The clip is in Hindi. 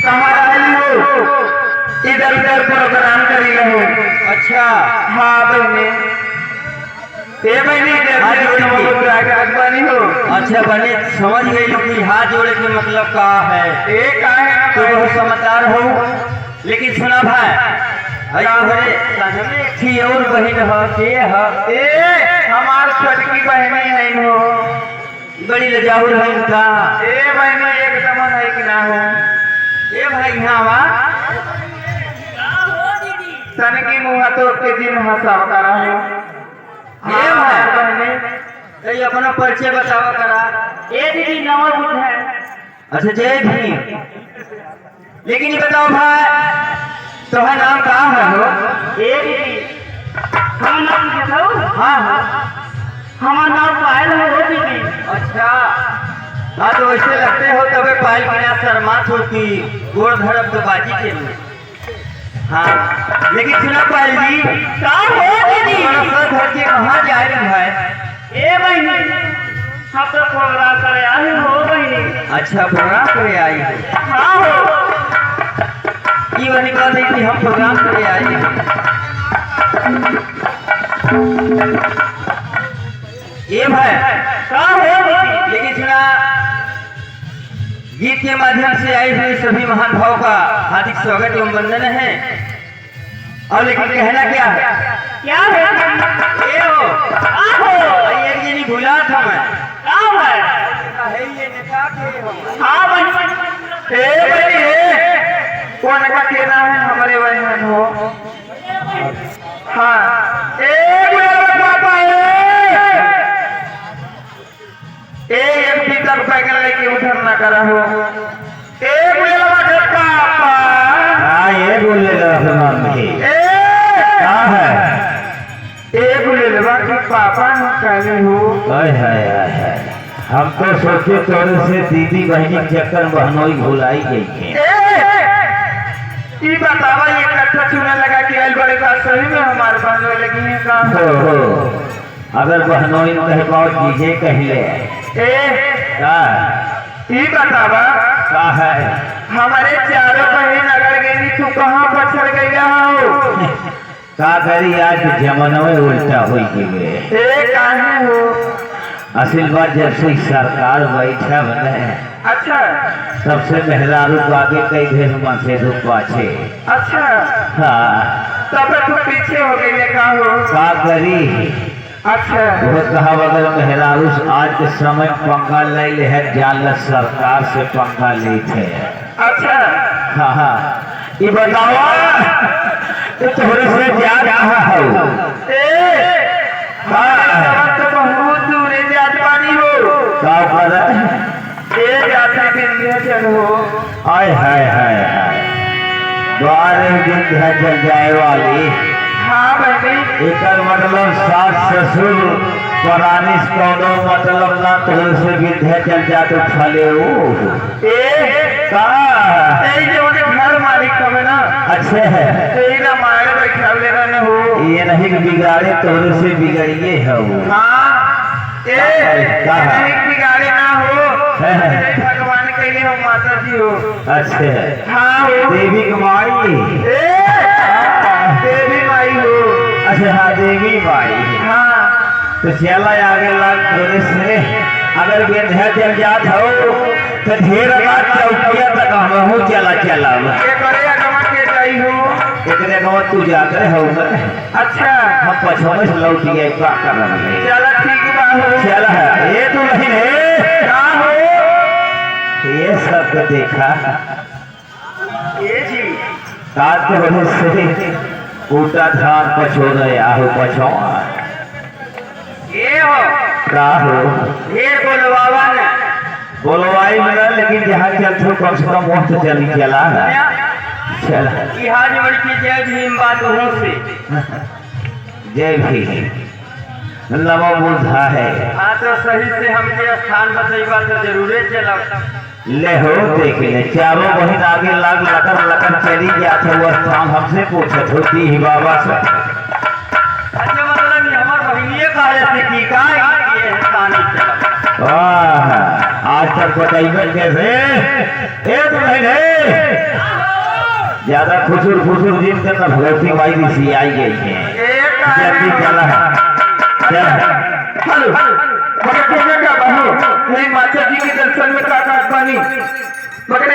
कहाँ रही हो? इधर उधर प्रोग्राम करी रहो। अच्छा हाँ बहने, ये बहने बनी हो। अच्छा बने समझ गई कि हाथ जोड़े के मतलब का है। ये का है तो बहुत समझदार हो, लेकिन सुना भाई थी और बहन हमार छोटकी बहने है हो। बड़ी लजाउर है इनका। ए बहने एकदम है कि ना हो। ए भाई यहाँ सन की मुँह तो के दिन हंसाव करा हो। ये भाई बहने ये अपना परिचय बतावा करा। ये दीदी नवा बुद्ध है। अच्छा जय भीम। लेकिन ये बताओ भाई तुम्हारा नाम कहाँ है हो? ये दीदी हम नाम बताओ। हाँ हाँ हमारा नाम पायल है दीदी। अच्छा हाँ तो वैसे लगते हो तबे पायल बना शर्मा छोड़ती गोड़ धड़प तो बाजी के लिए। हाँ लेकिन सुना पायल जी का हो दीदी? घर के कहाँ जा रही है? ए बहनी हम तो प्रोग्राम करे आए हो बहनी। अच्छा प्रोग्राम करे आई है। हाँ हो। ये वाली बात है कि हम प्रोग्राम करे आई हैं। ये भाई का हो दीदी? लेकिन सुना गीत के माध्यम से आए हुए सभी महान भाव का हार्दिक स्वागत एवं वंदन है। और लेकिन कहना क्या है? क्या है? ये हो ये नहीं भूला था मैं। का है? है ये नेता के हम। हाँ बहनी। ए बहनी कौन का कहना है हमारे बहन हो। हाँ पापा एक भीतर पैगल लेके उधर ना करा हो। पापा हाँ ये बोले मम्मी क्या है? पापा कहने हो। हम तो सोचे तोरे से दीदी बहनी चक्कर बहनोई भुलाई गई थी। ये बतावा ये कट्ठा चुना लगा कि अल बड़े का सही में हमारे बहनोई लगी है का? हो अगर बहनोई कह पाओ जीजे कहले ये बतावा का है? हमारे चारों बहन अगर गई तू कहाँ पछड़ गई हो? का करी आज जमाना में उल्टा हो गए। काहे हो? असल बात जब से सरकार बैठा बने अच्छा सबसे पहला रूप आगे कई ढेर से रूप पाछे। अच्छा हाँ तब तू पीछे हो गई है का हो? का करी? अच्छा वो कहा अगर मेहरारूस आज के समय पंगा ले है जाल सरकार से पंगा ले थे। अच्छा हाँ हाँ ये बताओ थोड़े से क्या रहा हो? तो बहुत दूर जाती हो। हाय हाय हाय हाय द्वारे विंध्याचल जाए वाली। हाँ बहनी एक मतलब सास ससुर परानिस कौनो मतलब ना तोर से विंध्याचल जा तो फले हो। घर मालिक कब ना अच्छे है ना मारे बैठा ले रहने हो। ये नहीं बिगाड़े तोर से बिगड़िए है वो। हाँ बिगाड़े ना हो। भगवान के लिए हम माता जी हो। अच्छे है हाँ हो। देवी माई देवी माई हो। अच्छा हाँ देवी माई। हाँ तो चला आगे लग थोड़े से अगर विंध्याचल जात हो तो ढेर बात चौकिया तक हम चला चला एकरे गाँव तू जाकर हो। अच्छा हम पछोने से लौट गए क्या कर रहे हैं? चला ठीक बा हो। चला ये तो नहीं है का हो? ये सब तो देखा ये जी काट के वजह से उल्टा धान पछो रहे आहू पछो ये हो का हो ये बोलवावा ने बोलवाई मिला लेकिन जहाँ चलते कम से कम वहाँ तो चली चला ना चला। कि हाज बड़ी जय भीम बात हो से जय भीम नमो बुद्धा है। हाँ तो सही से हमके स्थान बतईबा तो जरूरे चलब। ले हो देख ले चारों बहन आगे लाग लकर लकर चली जात है वो स्थान हमसे पूछत होती ही बाबा से। अच्छा मतलब हमार बहनिए कहा जाती कि का ये स्थान चलब। वाह मास्टर बताइए कैसे ए दुल्हन ज्यादा खुशुर जिन करना भगवती माई ऋषि आई गई है जल्दी चला हेलो मगर तुम्हें क्या बहू नहीं माता जी के दर्शन में का पानी मगर